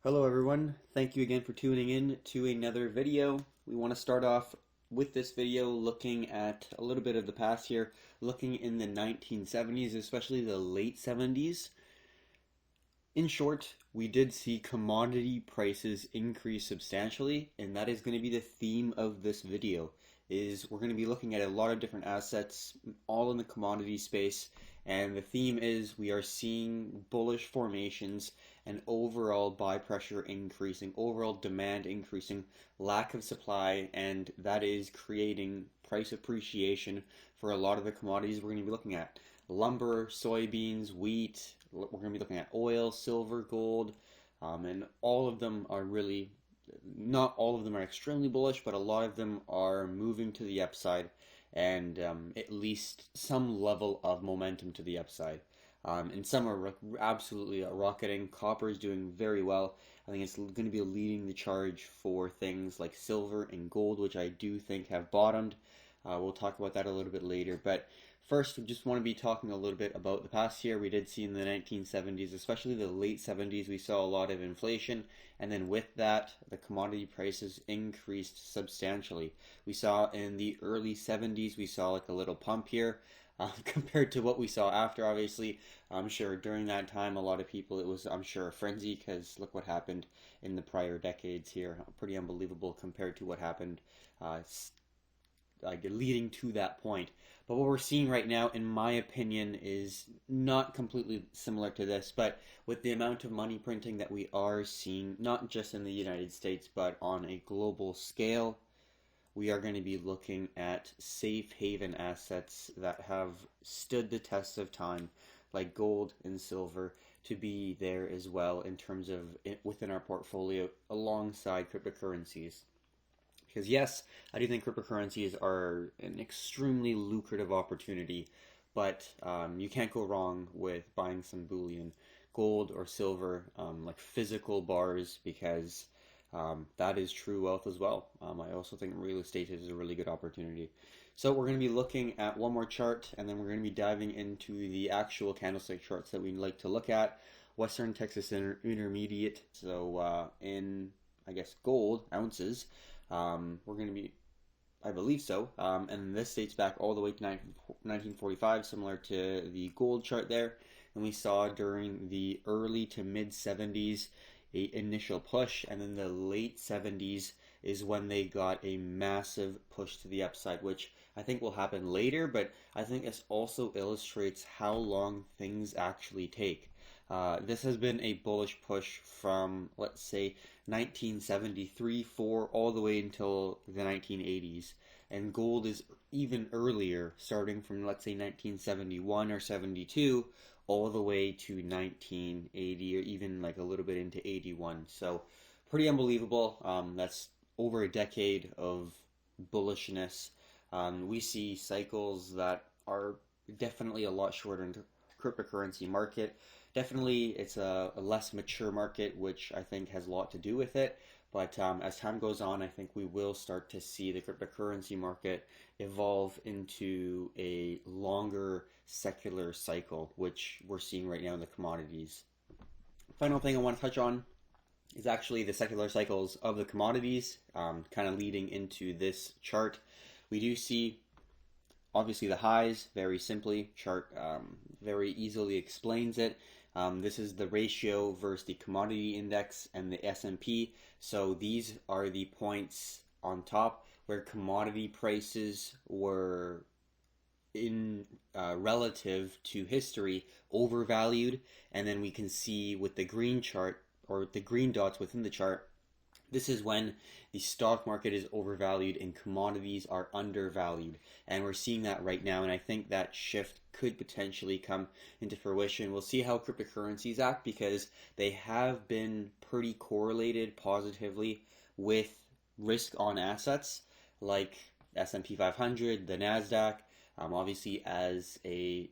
Hello everyone, thank you again for tuning in to another video. We want to start off with this video looking at a little bit of the past here, looking in the 1970s, especially the late 70s. In short, we did see commodity prices increase substantially, and that is going to be the theme of this video. We're going to be looking at a lot of different assets, all in the commodity space, and the theme is we are seeing bullish formations and overall buy pressure increasing, overall demand increasing, lack of supply, and that is creating price appreciation for a lot of the commodities we're going to be looking at. Lumber, soybeans, wheat, we're going to be looking at oil, silver, gold, and all of them are really, not all of them are extremely bullish, but a lot of them are moving to the upside and at least some level of momentum to the upside. And some are absolutely rocketing. Copper is doing very well. I think it's going to be leading the charge for things like silver and gold, which I do think have bottomed. We'll talk about that a little bit later. But first, we just want to be talking a little bit about the past year. We did see in the 1970s, especially the late 70s, we saw a lot of inflation. And then with that, the commodity prices increased substantially. We saw in the early 70s, we saw like a little pump here. Compared to what we saw after, obviously, I'm sure during that time, a lot of people, it was, I'm sure, a frenzy because look what happened in the prior decades here. Pretty unbelievable compared to what happened leading to that point. But what we're seeing right now, in my opinion, is not completely similar to this, but with the amount of money printing that we are seeing, not just in the United States, but on a global scale, we are going to be looking at safe haven assets that have stood the test of time, like gold and silver, to be there as well in terms of within our portfolio alongside cryptocurrencies. Because yes, I do think cryptocurrencies are an extremely lucrative opportunity, but you can't go wrong with buying some bullion, gold or silver, like physical bars, because that is true wealth as well. I also think real estate is a really good opportunity. So we're going to be looking at one more chart, and then we're going to be diving into the actual candlestick charts that we like to look at. Western Texas Intermediate. So in, I guess, gold ounces, we're going to be, I believe so, and this dates back all the way to 1945, similar to the gold chart there. And we saw during the early to mid 70s a initial push, and then the late 70s is when they got a massive push to the upside, which I think will happen later, but I think this also illustrates how long things actually take. This has been a bullish push from, let's say, 1973, 4, all the way until the 1980s. And gold is even earlier, starting from, let's say, 1971 or 72, all the way to 1980, or even like a little bit into 81. So pretty unbelievable. That's over a decade of bullishness. We see cycles that are definitely a lot shorter in the cryptocurrency market. Definitely, it's a less mature market, which I think has a lot to do with it. But as time goes on, I think we will start to see the cryptocurrency market evolve into a longer secular cycle, which we're seeing right now in the commodities. Final thing I want to touch on is actually the secular cycles of the commodities, kind of leading into this chart. We do see, obviously, the highs, very simply. Chart very easily explains it. This is the ratio versus the commodity index and the S&P. So these are the points on top where commodity prices were in relative to history overvalued, and then we can see with the green chart, or the green dots within the chart, this is when the stock market is overvalued and commodities are undervalued. And we're seeing that right now, and I think that shift could potentially come into fruition. We'll see how cryptocurrencies act, because they have been pretty correlated positively with risk on assets like S&P 500, the NASDAQ. Obviously, as a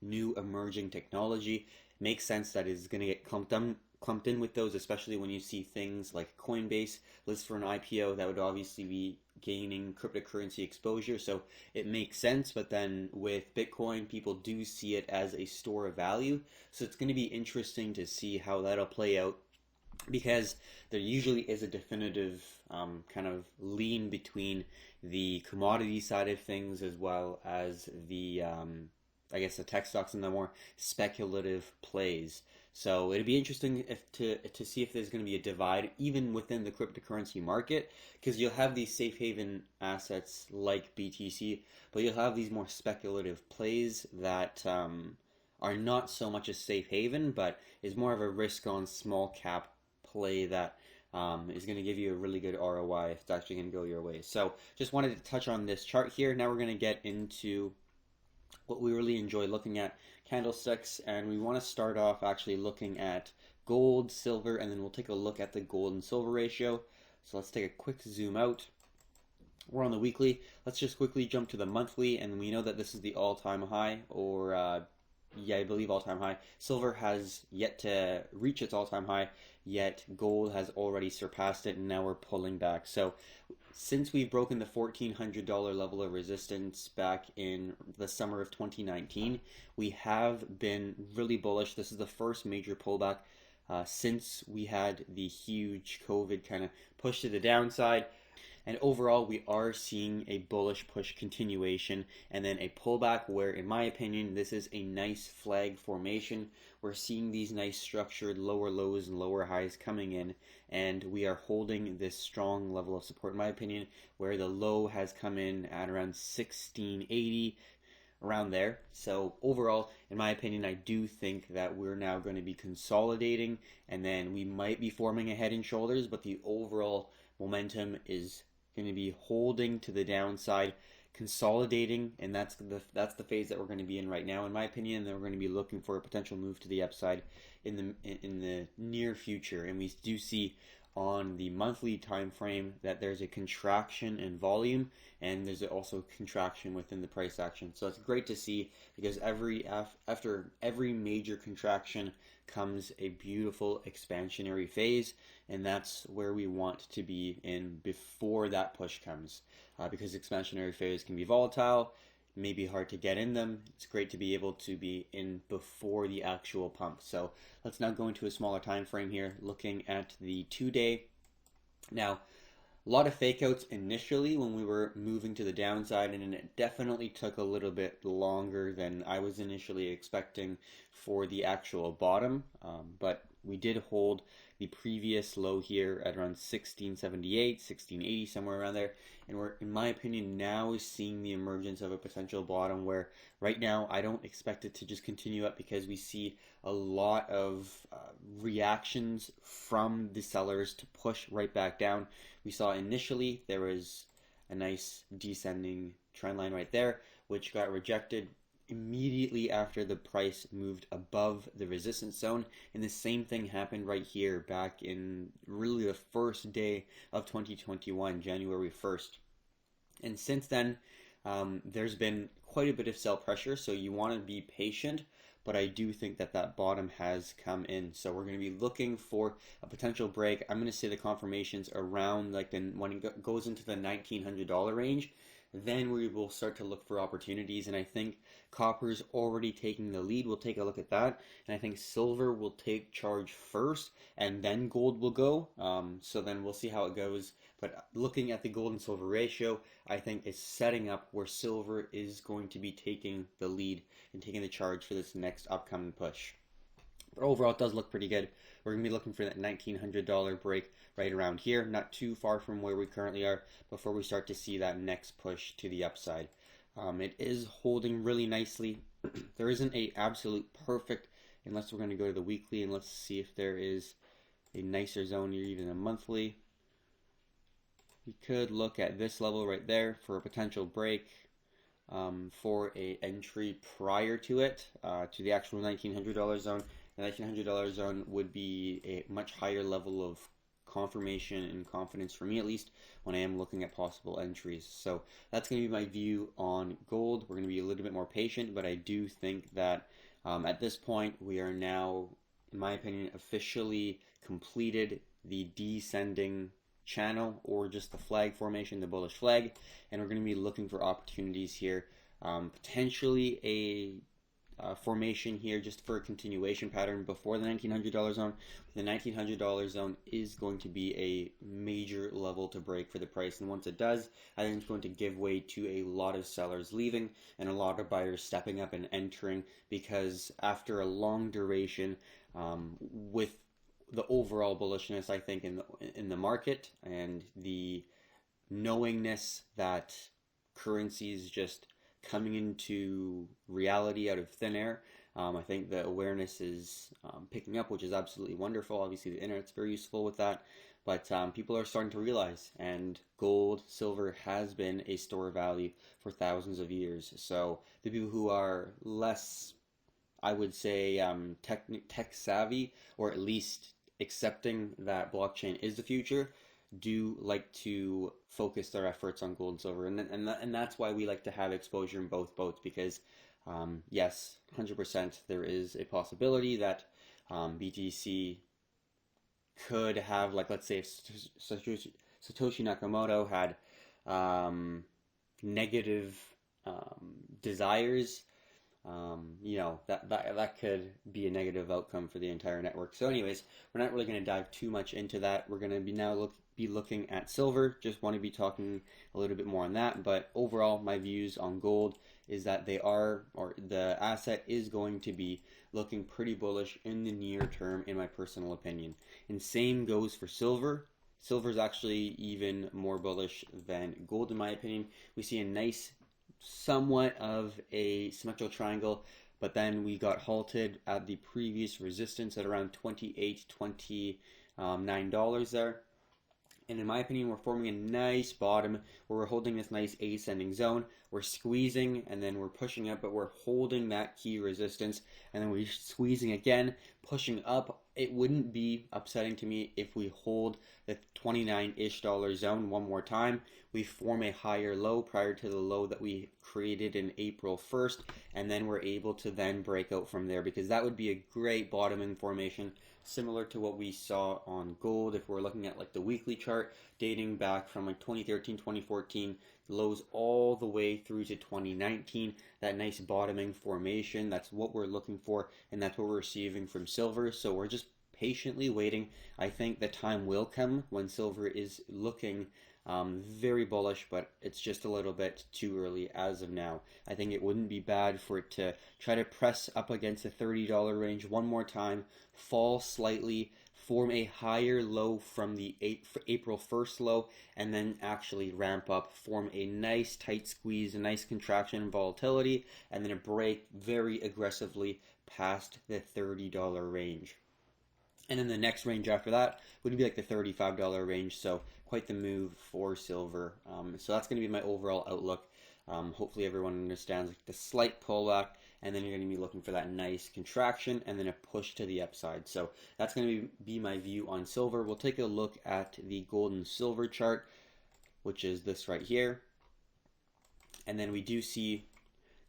new emerging technology, makes sense that it's going to get clumped in with those, especially when you see things like Coinbase list for an IPO. That would obviously be gaining cryptocurrency exposure, so it makes sense. But then with Bitcoin, people do see it as a store of value, so it's going to be interesting to see how that'll play out because there usually is a definitive kind of lean between the commodity side of things as well as the I guess the tech stocks and the more speculative plays. So it'd be interesting if to see if there's going to be a divide even within the cryptocurrency market, because you'll have these safe haven assets like BTC, but you'll have these more speculative plays that are not so much a safe haven, but is more of a risk on small cap play that is going to give you a really good ROI if it's actually going to go your way. So just wanted to touch on this chart here. Now we're going to get into what we really enjoy looking at, candlesticks, and we want to start off actually looking at gold, silver, and then we'll take a look at the gold and silver ratio. So let's take a quick zoom out. We're on the weekly. Let's just quickly jump to the monthly, and we know that this is the all-time high, or yeah, I believe all-time high. Silver has yet to reach its all-time high, yet gold has already surpassed it, and now we're pulling back. So since we've broken the $1,400 level of resistance back in the summer of 2019, we have been really bullish. This is the first major pullback since we had the huge COVID kind of push to the downside. And overall, we are seeing a bullish push continuation and then a pullback where, in my opinion, this is a nice flag formation. We're seeing these nice structured lower lows and lower highs coming in, and we are holding this strong level of support, in my opinion, where the low has come in at around 1680, around there. So overall, in my opinion, I do think that we're now going to be consolidating, and then we might be forming a head and shoulders, but the overall momentum is going to be holding to the downside, consolidating, and that's the phase that we're going to be in right now, in my opinion. And then we're going to be looking for a potential move to the upside in the near future. And we do see on the monthly time frame that there's a contraction in volume, and there's also contraction within the price action. So it's great to see, because after every major contraction comes a beautiful expansionary phase, and that's where we want to be in before that push comes, because expansionary phase can be volatile, may be hard to get in them. It's great to be able to be in before the actual pump. So let's now go into a smaller time frame here, looking at the 2-day. Now, a lot of fake outs initially when we were moving to the downside, and it definitely took a little bit longer than I was initially expecting for the actual bottom, but we did hold the previous low here at around 1678, 1680, somewhere around there, and we're, in my opinion, now seeing the emergence of a potential bottom, where right now I don't expect it to just continue up, because we see a lot of reactions from the sellers to push right back down. We saw initially there was a nice descending trend line right there, which got rejected immediately after the price moved above the resistance zone, and the same thing happened right here back in really the first day of 2021, January 1st. And since then, there's been quite a bit of sell pressure, so you want to be patient, but I do think that that bottom has come in. So we're going to be looking for a potential break. I'm going to say the confirmations around, like, when it goes into the $1,900 range, then we will start to look for opportunities. And I think copper's already taking the lead. We'll take a look at that. And I think silver will take charge first, and then gold will go. So then we'll see how it goes. But looking at the gold and silver ratio, I think it's setting up where silver is going to be taking the lead and taking the charge for this next upcoming push. But overall, it does look pretty good. We're going to be looking for that $1,900 break right around here, not too far from where we currently are, before we start to see that next push to the upside. It is holding really nicely. There isn't a absolute perfect, unless we're going to go to the weekly, and let's see if there is a nicer zone here, even a monthly. We could look at this level right there for a potential break, for a entry prior to it, to the actual $1,900 zone. The $1,900 zone would be a much higher level of confirmation and confidence, for me at least, when I am looking at possible entries. So that's going to be my view on gold. We're going to be a little bit more patient, but I do think that at this point we are now, in my opinion, officially completed the descending channel, or just the flag formation, the bullish flag, and we're going to be looking for opportunities here, potentially formation here just for a continuation pattern before the $1,900 zone. The $1,900 zone is going to be a major level to break for the price, and once it does, I think it's going to give way to a lot of sellers leaving and a lot of buyers stepping up and entering, because after a long duration, with the overall bullishness, I think, in the market, and the knowingness that currency is just coming into reality out of thin air, I think the awareness is picking up, which is absolutely wonderful. Obviously, the internet's very useful with that, but people are starting to realize, and gold, silver has been a store of value for thousands of years. So the people who are less, I would say, tech savvy, or at least accepting that blockchain is the future, do like to focus their efforts on gold and silver, and that's why we like to have exposure in both boats, because yes, 100% there is a possibility that BTC could have, like, let's say if Satoshi Nakamoto had negative desires, that could be a negative outcome for the entire network. So anyways, we're not really going to dive too much into that. We're going to be looking at silver. Just want to be talking a little bit more on that. But overall, my views on gold is that the asset is going to be looking pretty bullish in the near term, in my personal opinion. And same goes for silver. Silver is actually even more bullish than gold, in my opinion. We see a nice, somewhat of a symmetrical triangle, but then we got halted at the previous resistance at around $28, $29 there. And in my opinion, we're forming a nice bottom where we're holding this nice ascending zone. We're squeezing and then we're pushing up, but we're holding that key resistance, and then we're squeezing again, pushing up. It wouldn't be upsetting to me if we hold the $29-ish zone one more time. We form a higher low prior to the low that we created in April 1st, and then we're able to then break out from there, because that would be a great bottoming formation, similar to what we saw on gold. If we're looking at like the weekly chart dating back from like 2013, 2014, lows all the way through to 2019, that nice bottoming formation, that's what we're looking for, and that's what we're receiving from silver. So we're just patiently waiting. I think the time will come when silver is looking very bullish, but it's just a little bit too early as of now. I think it wouldn't be bad for it to try to press up against the $30 range one more time, fall slightly, form a higher low from the April 1st low, and then actually ramp up, form a nice tight squeeze, a nice contraction in volatility, and then a break very aggressively past the $30 range. And then the next range after that would be like the $35 range, so quite the move for silver. So that's going to be my overall outlook. Hopefully everyone understands the slight pullback, and then you're going to be looking for that nice contraction and then a push to the upside. So that's going to be my view on silver. We'll take a look at the gold and silver chart, which is this right here. And then we do see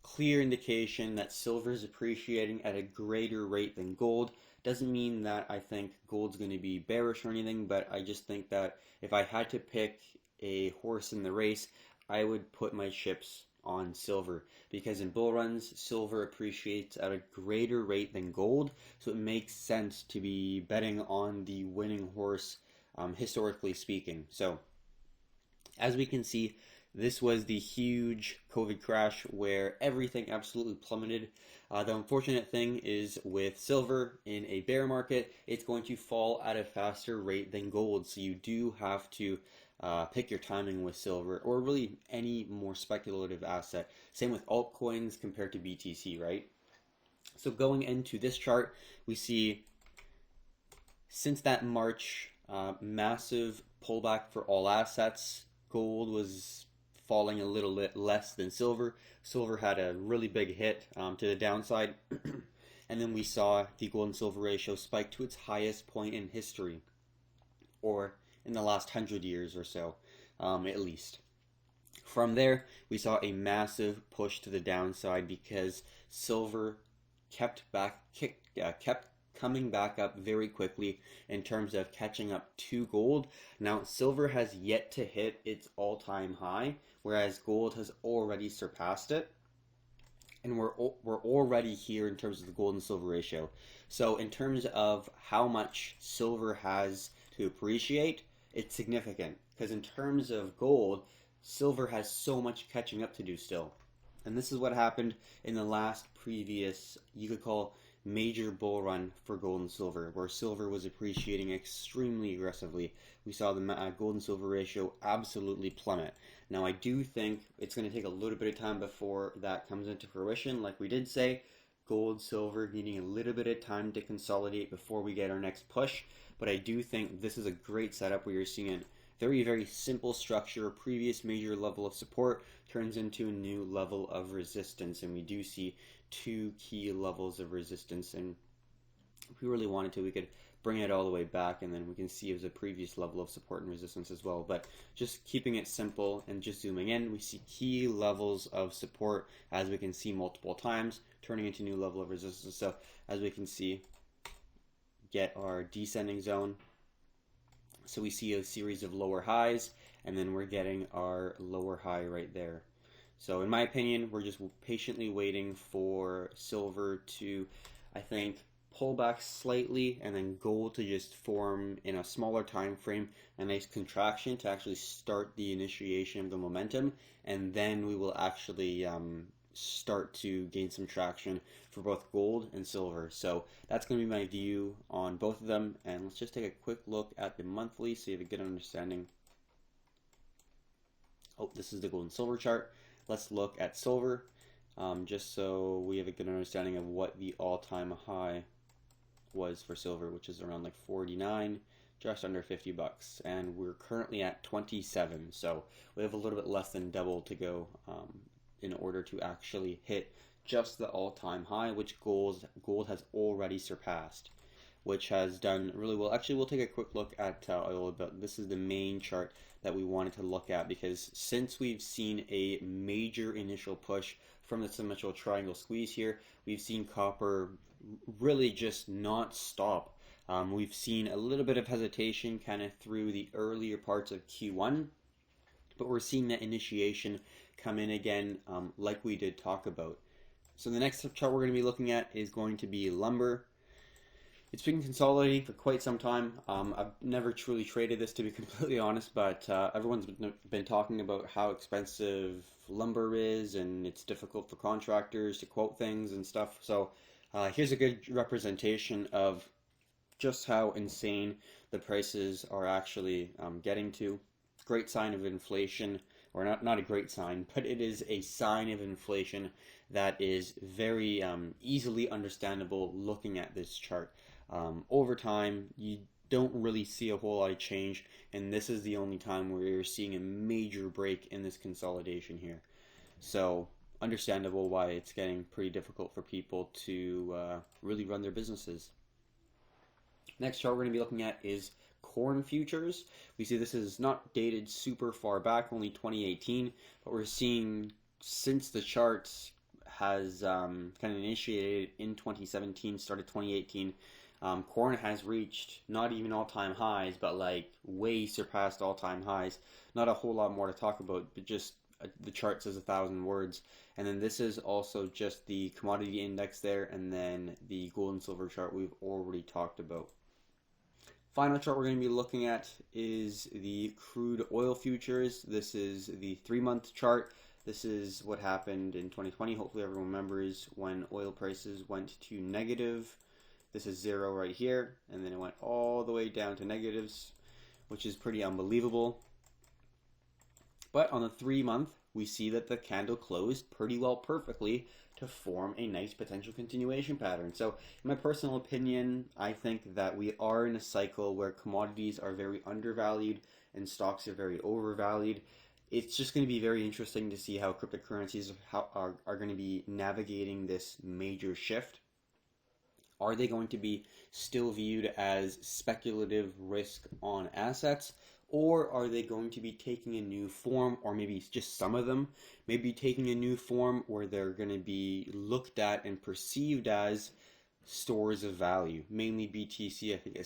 clear indication that silver is appreciating at a greater rate than gold. Doesn't mean that I think gold's going to be bearish or anything, but I just think that if I had to pick a horse in the race, I would put my chips on silver, because in bull runs, silver appreciates at a greater rate than gold, so it makes sense to be betting on the winning horse, historically speaking. So as we can see, this was the huge COVID crash where everything absolutely plummeted. The unfortunate thing is with silver in a bear market, it's going to fall at a faster rate than gold. So you do have to pick your timing with silver, or really any more speculative asset. Same with altcoins compared to BTC, right? So going into this chart, we see since that March massive pullback for all assets, gold was falling a little bit less than silver. Silver had a really big hit to the downside. And then we saw the gold and silver ratio spike to its highest point in history, or in the last 100 years or so, at least. From there, we saw a massive push to the downside because silver kept coming back up very quickly in terms of catching up to gold. Now, silver has yet to hit its all-time high, whereas gold has already surpassed it. and we're already here in terms of the gold and silver ratio. So in terms of how much silver has to appreciate, it's significant because in terms of gold, silver has so much catching up to do still. And this is what happened in the last previous, you could call, major bull run for gold and silver, where silver was appreciating extremely aggressively. We saw the gold and silver ratio absolutely plummet. Now, I do think it's going to take a little bit of time before that comes into fruition. Like we did say, gold, silver needing a little bit of time to consolidate before we get our next push. But I do think this is a great setup where you're seeing a very, very simple structure. Previous major level of support turns into a new level of resistance, and we do see two key levels of resistance. And if we really wanted to, we could bring it all the way back, and then we can see it was a previous level of support and resistance as well. But just keeping it simple and just zooming in, we see key levels of support, as we can see multiple times, turning into new level of resistance. So as we can see, get our descending zone. So we see a series of lower highs, and then we're getting our lower high right there. So in my opinion, we're just patiently waiting for silver to, I think, pull back slightly, and then gold to just form in a smaller time frame a nice contraction to actually start the initiation of the momentum, and then we will actually start to gain some traction for both gold and silver. So that's going to be my view on both of them, and let's just take a quick look at the monthly so you have a good understanding. Oh, this is the gold and silver chart. Let's look at silver, just so we have a good understanding of what the all-time high was for silver, which is around like 49, just under 50 bucks, and we're currently at 27. So we have a little bit less than double to go in order to actually hit just the all-time high, which gold has already surpassed, which has done really well. Actually, we'll take a quick look at oil, but this is the main chart that we wanted to look at, because since we've seen a major initial push from the symmetrical triangle squeeze here, we've seen copper really just not stop. We've seen a little bit of hesitation kind of through the earlier parts of Q1, but we're seeing that initiation come in again, like we did talk about. So the next chart we're going to be looking at is going to be lumber. It's been consolidating for quite some time. I've never truly traded this, to be completely honest, but everyone's been talking about how expensive lumber is, and it's difficult for contractors to quote things and stuff. So here's a good representation of just how insane the prices are actually getting to. Great sign of inflation, or not a great sign, but it is a sign of inflation that is very easily understandable looking at this chart. Over time, you don't really see a whole lot of change, and this is the only time where you're seeing a major break in this consolidation here. So understandable why it's getting pretty difficult for people to really run their businesses. Next chart we're going to be looking at is corn futures. We see this is not dated super far back, only 2018, but we're seeing since the chart has kind of initiated in 2017, started 2018, corn has reached not even all-time highs, but like way surpassed all-time highs. Not a whole lot more to talk about, but just the chart says 1,000 words. And then this is also just the commodity index there, and then the gold and silver chart we've already talked about. Final chart we're going to be looking at is the crude oil futures. This is the 3-month chart. This is what happened in 2020. Hopefully everyone remembers when oil prices went to negative. This is 0 right here, and then it went all the way down to negatives, which is pretty unbelievable. But on the 3-month, we see that the candle closed pretty well perfectly to form a nice potential continuation pattern. So in my personal opinion, I think that we are in a cycle where commodities are very undervalued and stocks are very overvalued. It's just going to be very interesting to see how cryptocurrencies are going to be navigating this major shift. Are they going to be still viewed as speculative risk on assets, or are they going to be taking a new form, or maybe just some of them, maybe taking a new form where they're going to be looked at and perceived as stores of value, mainly BTC. I think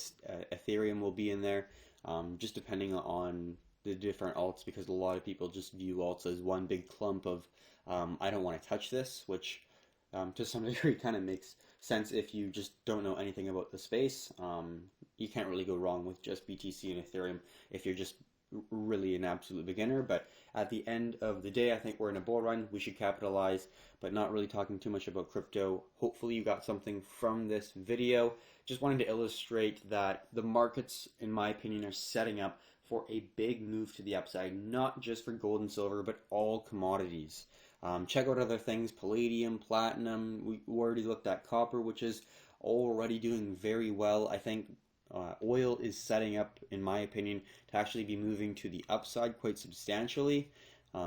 Ethereum will be in there, just depending on the different alts, because a lot of people just view alts as one big clump of I don't want to touch this, which to some degree kind of makes sense if you just don't know anything about the space. You can't really go wrong with just BTC and Ethereum if you're just really an absolute beginner. But at the end of the day, I think we're in a bull run. We should capitalize, but not really talking too much about crypto. Hopefully you got something from this video. Just wanted to illustrate that the markets, in my opinion, are setting up for a big move to the upside, not just for gold and silver, but all commodities. Check out other things, palladium, platinum. We already looked at copper, which is already doing very well. I think oil is setting up, in my opinion, to actually be moving to the upside quite substantially.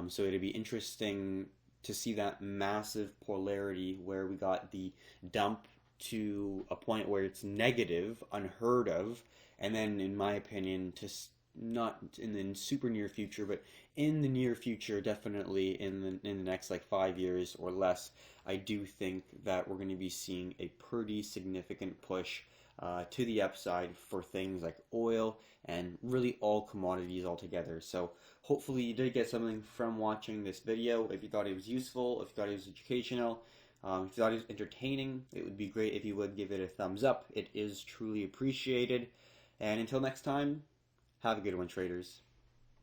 So it'd be interesting to see that massive polarity where we got the dump to a point where it's negative, unheard of, and then, in my opinion, to not in the super near future, but in the near future, definitely in the next like 5 years or less, I do think that we're going to be seeing a pretty significant push to the upside for things like oil and really all commodities altogether. So hopefully you did get something from watching this video. If you thought it was useful, if you thought it was educational, if you thought it was entertaining, it would be great if you would give it a thumbs up. It is truly appreciated. And until next time, have a good one, traders.